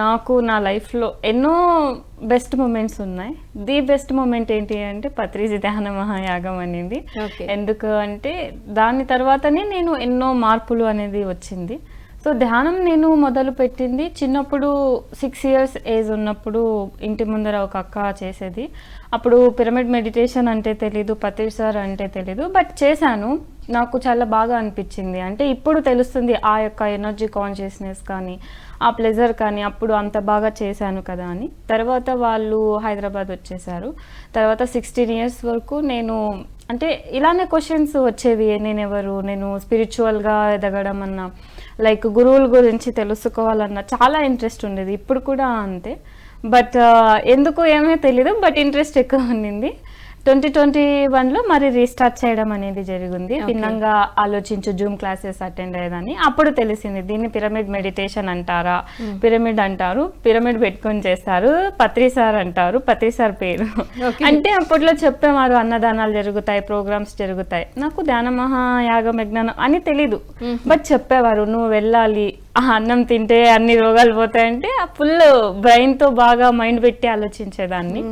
నాకు నా లైఫ్లో ఎన్నో బెస్ట్ మూమెంట్స్ ఉన్నాయి. ది బెస్ట్ మూమెంట్ ఏంటి అంటే పత్రిజీ ధ్యాన మహాయాగం అనేది. ఎందుకు అంటే దాని తర్వాతనే నేను ఎన్నో మార్పులు అనేది వచ్చింది. సో ధ్యానం నేను మొదలు పెట్టింది చిన్నప్పుడు 6 years ఏజ్ ఉన్నప్పుడు ఇంటి ముందర ఒక అక్క చేసేది. అప్పుడు పిరమిడ్ మెడిటేషన్ అంటే తెలీదు, పత్రి సార్ అంటే తెలీదు, బట్ చేశాను. నాకు చాలా బాగా అనిపించింది. అంటే ఇప్పుడు తెలుస్తుంది ఆ యొక్క ఎనర్జీ కాన్షియస్నెస్ కానీ ఆ ప్లెజర్ కానీ అప్పుడు అంత బాగా చేశాను కదా అని. తర్వాత వాళ్ళు హైదరాబాద్ వచ్చేసారు. తర్వాత 16 years వరకు నేను అంటే ఇలానే క్వశ్చన్స్ వచ్చేవి. నేను ఎవరు, నేను స్పిరిచువల్గా ఎదగడం అన్న, లైక్ గురువుల గురించి తెలుసుకోవాలన్న చాలా ఇంట్రెస్ట్ ఉండేది. ఇప్పుడు కూడా అంతే. బట్ ఎందుకు ఏమీ తెలీదు, బట్ ఇంట్రెస్ట్ ఎక్కువ ఉండింది. 2021లో మరి రీస్టార్ట్ చేయడం అనేది జరిగింది. భిన్నంగా ఆలోచించు జూమ్ క్లాసెస్ అటెండ్ అయ్యేదాన్ని. అప్పుడు తెలిసింది దీన్ని పిరమిడ్ మెడిటేషన్ అంటారా, పిరమిడ్ అంటారు, పిరమిడ్ పెట్టుకొని చేస్తారు, పత్రి సార్ అంటారు, పత్రి సార్ పేరు. అంటే అప్పట్లో చెప్పేవారు అన్నదానాలు జరుగుతాయి, ప్రోగ్రామ్స్ జరుగుతాయి. నాకు ధ్యాన మహాయాగం యజ్ఞానం అని తెలీదు, బట్ చెప్పేవారు నువ్వు వెళ్ళాలి, అన్నం తింటే అన్ని రోగాలు పోతాయంటే ఫుల్ బ్రెయిన్తో బాగా మైండ్ పెట్టి ఆలోచించేదాన్ని.